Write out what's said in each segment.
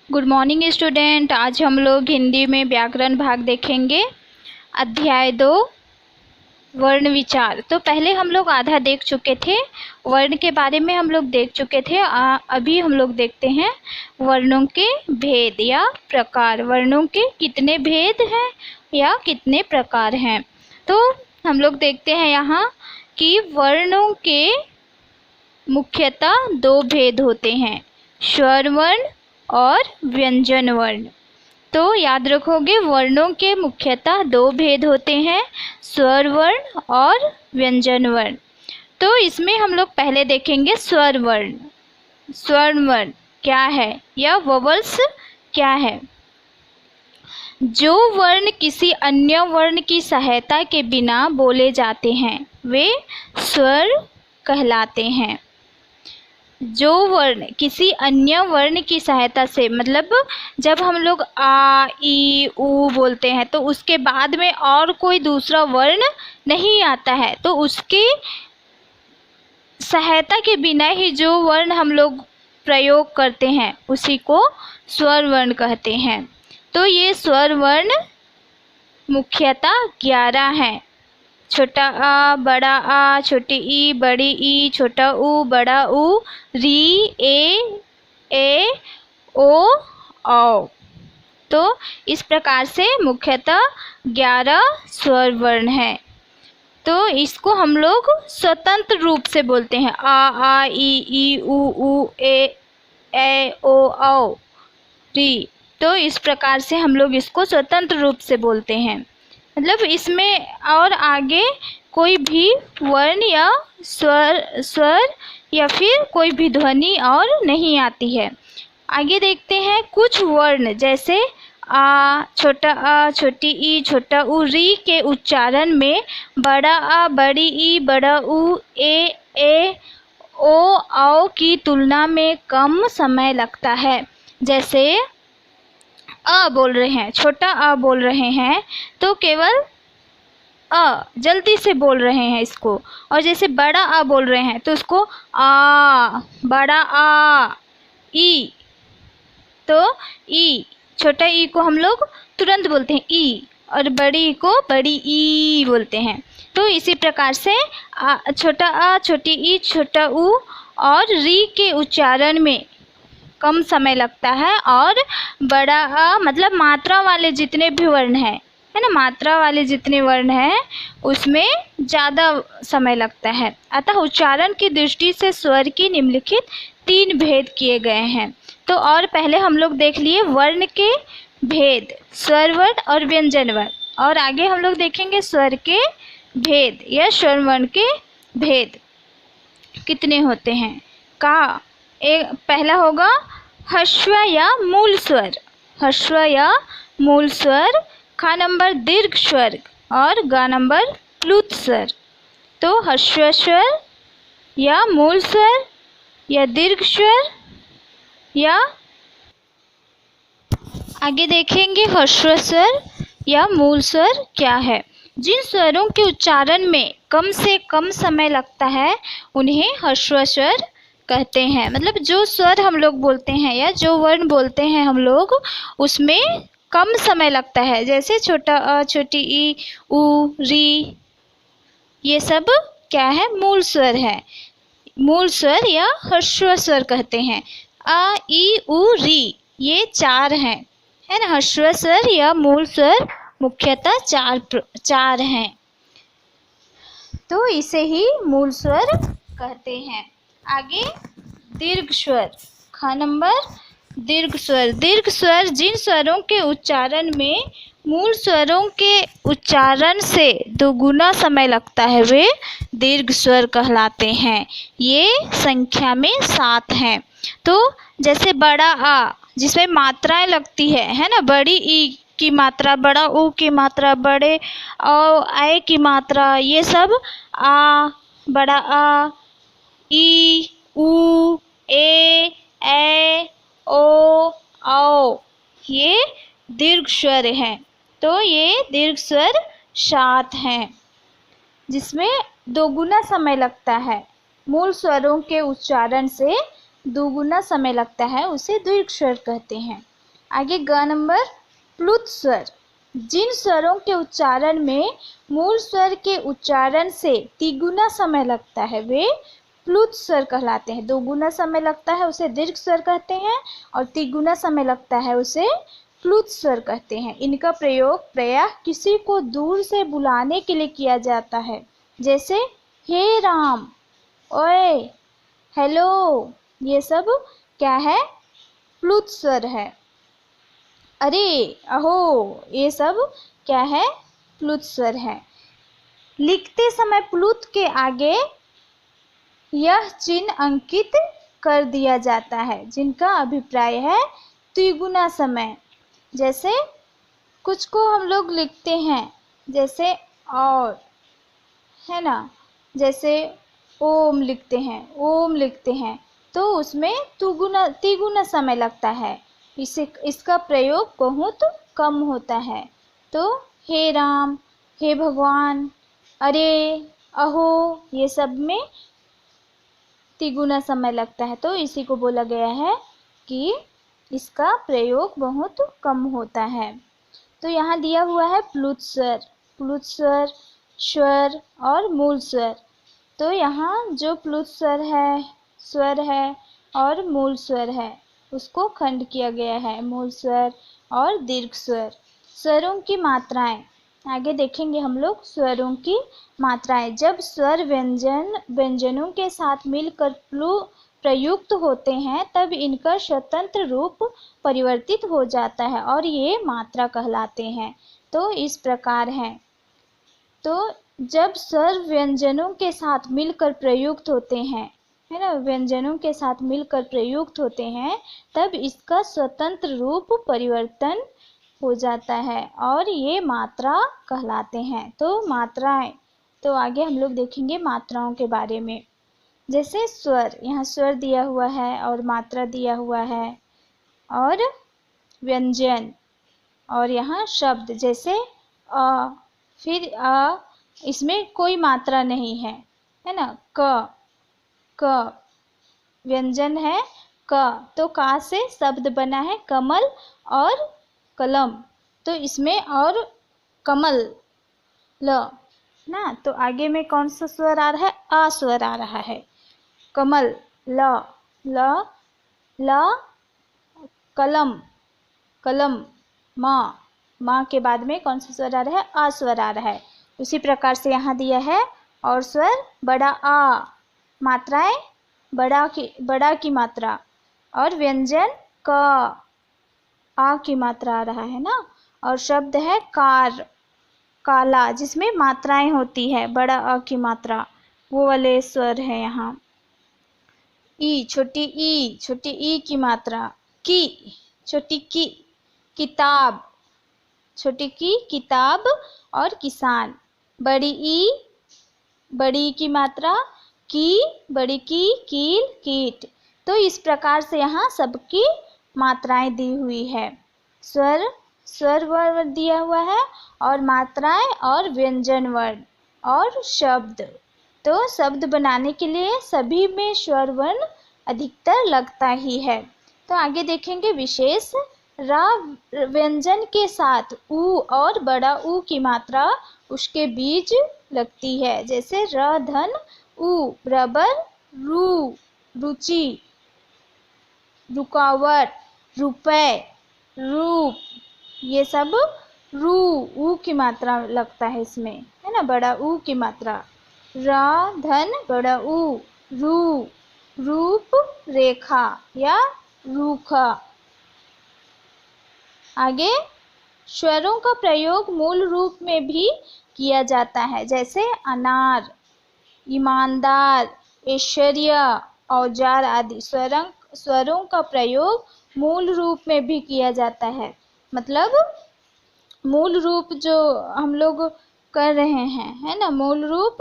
Good morning student. आज हम लोग हिंदी में व्याकरण भाग देखेंगे। अध्याय 2 वर्ण विचार। तो पहले हम लोग आधा देख चुके थे, वर्ण के बारे में हम लोग देख चुके थे। अभी हम लोग देखते हैं वर्णों के भेद या प्रकार। वर्णों के कितने भेद हैं या कितने प्रकार हैं। तो हम लोग देखते हैं यहाँ कि वर्णों के मुख्यतः 2 भेद होते हैं, स्वर वर्ण और व्यंजन वर्ण। तो याद रखोगे, वर्णों के मुख्यतः 2 भेद होते हैं, स्वर वर्ण और व्यंजन वर्ण। तो इसमें हम लोग पहले देखेंगे स्वर वर्ण। स्वर वर्ण क्या है या वोवेल्स क्या है। जो वर्ण किसी अन्य वर्ण की सहायता के बिना बोले जाते हैं वे स्वर कहलाते हैं। जो वर्ण किसी अन्य वर्ण की सहायता से, मतलब जब हम लोग आ ई ऊ बोलते हैं तो उसके बाद में और कोई दूसरा वर्ण नहीं आता है, तो उसकी सहायता के बिना ही जो वर्ण हम लोग प्रयोग करते हैं उसी को स्वर वर्ण कहते हैं। तो ये स्वर वर्ण मुख्यतः 11 हैं। छोटा आ, बड़ा आ, छोटी ई, बड़ी ई, छोटा ऊ, बड़ा ऊ, री, ए, ओ, औ। तो इस प्रकार से मुख्यतः 11 स्वर वर्ण हैं। तो इसको हम लोग स्वतंत्र रूप से बोलते हैं। आ, ई, ऊ, ए, ओ, औ, री। तो इस प्रकार से हम लोग इसको स्वतंत्र रूप से बोलते हैं। मतलब इसमें और आगे कोई भी वर्ण या स्वर या फिर कोई भी ध्वनि और नहीं आती है। आगे देखते हैं कुछ वर्ण जैसे आ, छोटा आ, छोटी ई, छोटा ऊ, री के उच्चारण में बड़ा आ, बड़ी ई, बड़ा ऊ, ए, ओ, औ की तुलना में कम समय लगता है। जैसे अ बोल रहे हैं, छोटा अ बोल रहे हैं तो केवल अ जल्दी से बोल रहे हैं इसको। और जैसे बड़ा अ बोल रहे हैं तो उसको आ, बड़ा आ, ई। तो ई, छोटा ई को हम लोग तुरंत बोलते हैं ई, और बड़ी ई को बड़ी ई बोलते हैं। तो इसी प्रकार से छोटा अ, छोटी ई, छोटा ऊ और री के उच्चारण में कम समय लगता है, और बड़ा अ मतलब मात्रा वाले जितने भी वर्ण हैं, है ना, मात्रा वाले जितने वर्ण हैं उसमें ज़्यादा समय लगता है। अतः उच्चारण की दृष्टि से स्वर की निम्नलिखित 3 भेद किए गए हैं। तो और पहले हम लोग देख लिए वर्ण के भेद, स्वर वर्ण और व्यंजन वर्ण, और आगे हम लोग देखेंगे स्वर के भेद या स्वर वर्ण के भेद कितने होते हैं। का एक पहला होगा ह्रस्व या मूल स्वर। ह्रस्व या मूल स्वर, खा नंबर दीर्घ स्वर और गा नंबर प्लुत स्वर। तो ह्रस्व स्वर या मूल स्वर या दीर्घ स्वर, या आगे देखेंगे ह्रस्व स्वर या मूल स्वर क्या है। जिन स्वरों के उच्चारण में कम से कम समय लगता है उन्हें ह्रस्व स्वर कहते हैं। मतलब जो स्वर हम लोग बोलते हैं या जो वर्ण बोलते हैं हम लोग, उसमें कम समय लगता है। जैसे छोटा अ, छोटी ई, ऊ, री, ये सब क्या है, मूल स्वर है। मूल स्वर या ह्रस्व स्वर कहते हैं। अ, ई, ऊ, री ये 4 हैं, है ना। ह्रस्व स्वर या मूल स्वर मुख्यतः 4 हैं, तो इसे ही मूल स्वर कहते हैं। आगे दीर्घ स्वर, खा नंबर दीर्घ स्वर। दीर्घ स्वर जिन स्वरों के उच्चारण में मूल स्वरों के उच्चारण से दोगुना समय लगता है वे दीर्घ स्वर कहलाते हैं। ये संख्या में 7 हैं। तो जैसे बड़ा आ जिसमें मात्राएं लगती है ना, बड़ी ई की मात्रा, बड़ा ऊ की मात्रा, बड़े औ ए की मात्रा, ये सब आ, बड़ा आ, ई, ऊ, ए, ओ, औ ये दीर्घ स्वर हैं। तो ये दीर्घ स्वर 7 हैं जिसमें दोगुना समय लगता है। मूल स्वरों के उच्चारण से दोगुना समय लगता है, उसे दीर्घ स्वर कहते हैं। आगे ग नंबर, प्लुत स्वर। जिन स्वरों के उच्चारण में मूल स्वर के उच्चारण से तिगुना समय लगता है वे प्लुत स्वर कहलाते हैं। दोगुना समय लगता है उसे दीर्घ स्वर कहते हैं और तिगुना समय लगता है उसे प्लुत स्वर कहते हैं। इनका प्रयोग प्रायः किसी को दूर से बुलाने के लिए किया जाता है, जैसे हे राम, ओए, हेलो। ये सब क्या है? प्लुत स्वर है। अरे, अहो, ये सब क्या है? प्लुत स्वर है। लिखते समय प्लुत के आगे यह चिन्ह अंकित कर दिया जाता है जिनका अभिप्राय है द्विगुना समय। जैसे कुछ को हम लोग लिखते हैं जैसे और, है ना, जैसे ओम लिखते हैं तो उसमें तिगुना समय लगता है। इसका प्रयोग बहुत कम होता है। तो हे राम, हे भगवान, अरे, अहो, ये सब में तिगुना समय लगता है, तो इसी को बोला गया है कि इसका प्रयोग बहुत कम होता है। तो यहाँ दिया हुआ है प्लुत स्वर, स्वर और मूल स्वर। तो यहाँ जो प्लुत स्वर है और मूल स्वर है उसको खंड किया गया है, मूल स्वर और दीर्घ स्वर। स्वरों की मात्राएं आगे देखेंगे हम लोग। स्वरों की मात्राएं, जब स्वर व्यंजनों के साथ मिलकर प्रयुक्त होते हैं तब इनका स्वतंत्र रूप परिवर्तित हो जाता है और ये मात्रा कहलाते हैं। तो इस प्रकार है। तो जब स्वर व्यंजनों के साथ मिलकर प्रयुक्त होते हैं, है ना, व्यंजनों के साथ मिलकर प्रयुक्त होते हैं तब इसका स्वतंत्र रूप परिवर्तन हो जाता है और ये मात्रा कहलाते हैं। तो मात्राएं, तो आगे हम लोग देखेंगे मात्राओं के बारे में। जैसे स्वर, यहाँ स्वर दिया हुआ है और मात्रा दिया हुआ है, और व्यंजन, और यहाँ शब्द जैसे अ, फिर इसमें कोई मात्रा नहीं है, है ना। क व्यंजन है क, तो का से शब्द बना है कमल और कलम, तो इसमें और कमल ल ना। तो आगे में कौन सा स्वर आ रहा है? आ स्वर आ रहा है। कमल ल, कलम माँ के बाद में कौन सा स्वर आ रहा है? आ स्वर आ रहा है। उसी प्रकार से यहाँ दिया है और स्वर बड़ा आ, मात्राएं बड़ा की मात्रा, और व्यंजन क, आ की मात्रा आ रहा है ना। और शब्द है कार, काला, जिसमें मात्राएं होती है, बड़ा अ की मात्रा, वो वाले स्वर है यहाँ। छोटी ई की मात्रा, की, छोटी की, किताब, छोटी की किताब और किसान। बड़ी ई की मात्रा, की, बड़ी की कील, कीट। तो इस प्रकार से यहाँ सबकी मात्राएं दी हुई है। स्वर वर्ण दिया हुआ है और मात्राएं और व्यंजन वर्ण और शब्द। तो शब्द बनाने के लिए सभी में स्वर वर्ण अधिकतर लगता ही है। तो आगे देखेंगे विशेष। रा व्यंजन के साथ ऊ और बड़ा ऊ की मात्रा उसके बीच लगती है, जैसे र धन ऊ, रबर, रू, रुचि, रुकावट, रुपए, रूप, ये सब रू, ऊ की मात्रा लगता है इसमें, है ना, बड़ा ऊ की मात्रा। रा धन बड़ा ऊ, रू, रूप, रेखा या रूखा। आगे स्वरों का प्रयोग मूल रूप में भी किया जाता है, जैसे अनार, ईमानदार, ऐश्वर्य, औजार आदि। स्वरों का प्रयोग मूल रूप में भी किया जाता है, मतलब मूल रूप जो हम लोग कर रहे हैं, है ना, मूल रूप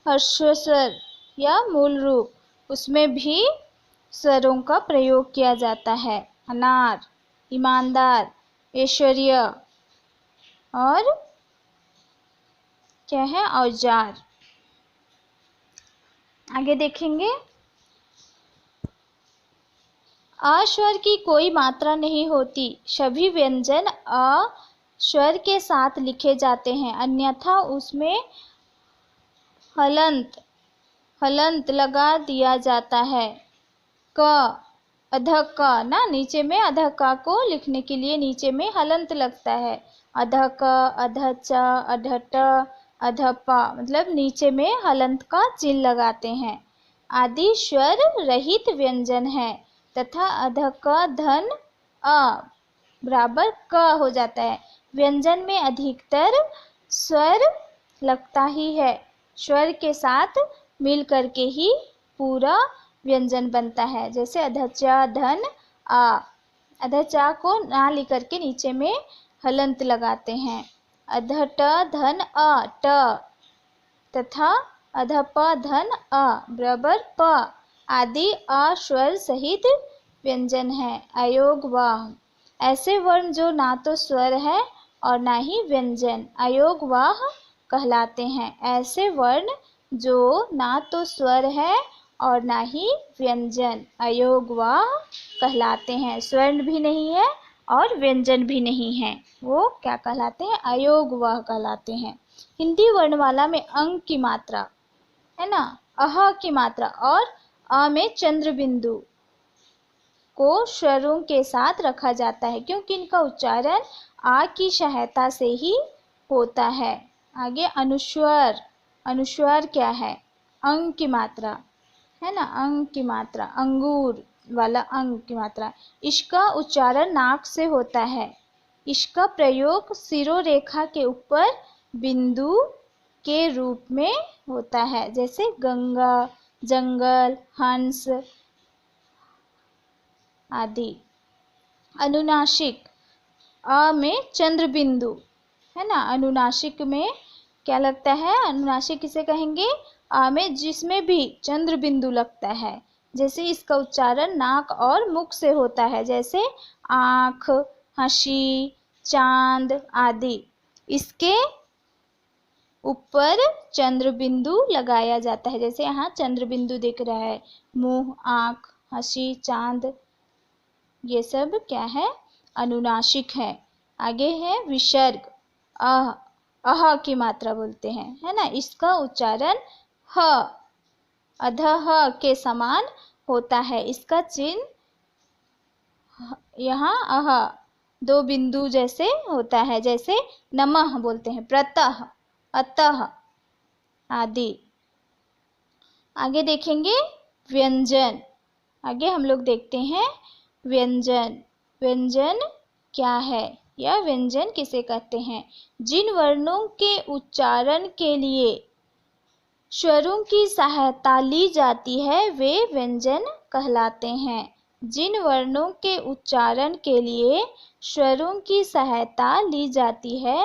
ह्रस्व स्वर या मूल रूप, उसमें भी स्वरों का प्रयोग किया जाता है। अनार, ईमानदार, ऐश्वर्य और क्या है? औजार। आगे देखेंगे। अ स्वर की कोई मात्रा नहीं होती। सभी व्यंजन अ स्वर के साथ लिखे जाते हैं, अन्यथा उसमें हलंत लगा दिया जाता है। क अधः क ना, नीचे में अधः क को लिखने के लिए नीचे में हलंत लगता है। अधः क, अधः च, अधः ट, अधः प, मतलब नीचे में हलंत का चिन्ह लगाते हैं। आदि स्वर रहित व्यंजन है तथा अधः क धन अ बराबर क हो जाता है। व्यंजन में अधिकतर स्वर लगता ही है। स्वर के साथ मिल करके ही पूरा व्यंजन बनता है। जैसे अधः च धन आ, अधः च को ना लिख करके नीचे में हलंत लगाते हैं। अधः ट धन अ ट तथा अधः प धन अ बराबर प आदि अ स्वर सहित व्यंजन है। अयोगवाह ऐसे वर्ण जो ना तो स्वर है और ना ही व्यंजन, अयोगवाह कहलाते हैं। ऐसे वर्ण जो ना तो स्वर है और ना ही व्यंजन, अयोगवाह कहलाते हैं। स्वर्ण भी नहीं है और व्यंजन भी नहीं है, वो क्या कहलाते हैं? अयोगवाह कहलाते हैं। हिंदी वर्णमाला में अंग की मात्रा है ना, अह की मात्रा और अ में चंद्र बिंदु को स्वरों के साथ रखा जाता है, क्योंकि इनका उच्चारण आ की सहायता से ही होता है। आगे अनुस्वर, अनुस्वर क्या है? अंग की मात्रा है ना, अंग की मात्रा, अंगूर वाला अंग की मात्रा। इसका उच्चारण नाक से होता है। इसका प्रयोग शिरोरेखा के ऊपर बिंदु के रूप में होता है, जैसे गंगा, जंगल, हंस आदि। अनुनासिक, अ में चंद्र बिंदु है ना, अनुनासिक में क्या लगता है? अनुनासिक किसे कहेंगे? आ में जिसमें भी चंद्र बिंदु लगता है। जैसे इसका उच्चारण नाक और मुख से होता है, जैसे आँख, हंसी, चांद आदि। इसके ऊपर चंद्र बिंदु लगाया जाता है, जैसे यहाँ चंद्र बिंदु दिख रहा है। मुंह, आँख, हंसी, चांद, ये सब क्या है? अनुनासिक है। आगे है विसर्ग, अह की मात्रा बोलते हैं, है ना। इसका उच्चारण ह अधः के समान होता है। इसका चिन्ह यहाँ अह दो बिंदु जैसे होता है, जैसे नमः बोलते हैं, प्रतः, अतः आदि। आगे देखेंगे व्यंजन। आगे हम लोग देखते हैं व्यंजन। व्यंजन क्या है या व्यंजन किसे कहते हैं? जिन वर्णों के उच्चारण के लिए स्वरों की सहायता ली जाती है वे व्यंजन कहलाते हैं। जिन वर्णों के उच्चारण के लिए स्वरों की सहायता ली जाती है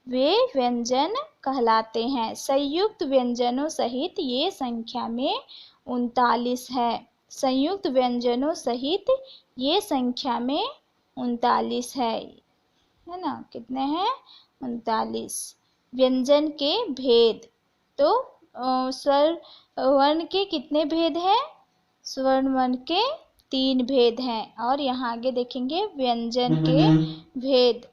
वे व्यंजन कहलाते हैं। संयुक्त व्यंजनों सहित ये संख्या में 39 है। संयुक्त व्यंजनों सहित ये संख्या में 39 है ना। कितने हैं? 39। व्यंजन के भेद, तो स्वर वर्ण के कितने भेद हैं? स्वर्ण वर्ण के 3 भेद हैं। और यहाँ आगे देखेंगे व्यंजन के भेद।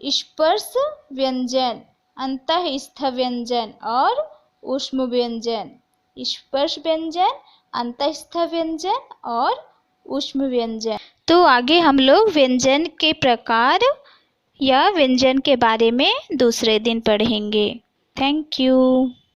स्पर्श व्यंजन, अंतःस्थ व्यंजन और ऊष्म व्यंजन। स्पर्श व्यंजन, अंतःस्थ व्यंजन और ऊष्म व्यंजन। तो आगे हम लोग व्यंजन के प्रकार या व्यंजन के बारे में दूसरे दिन पढ़ेंगे। Thank you.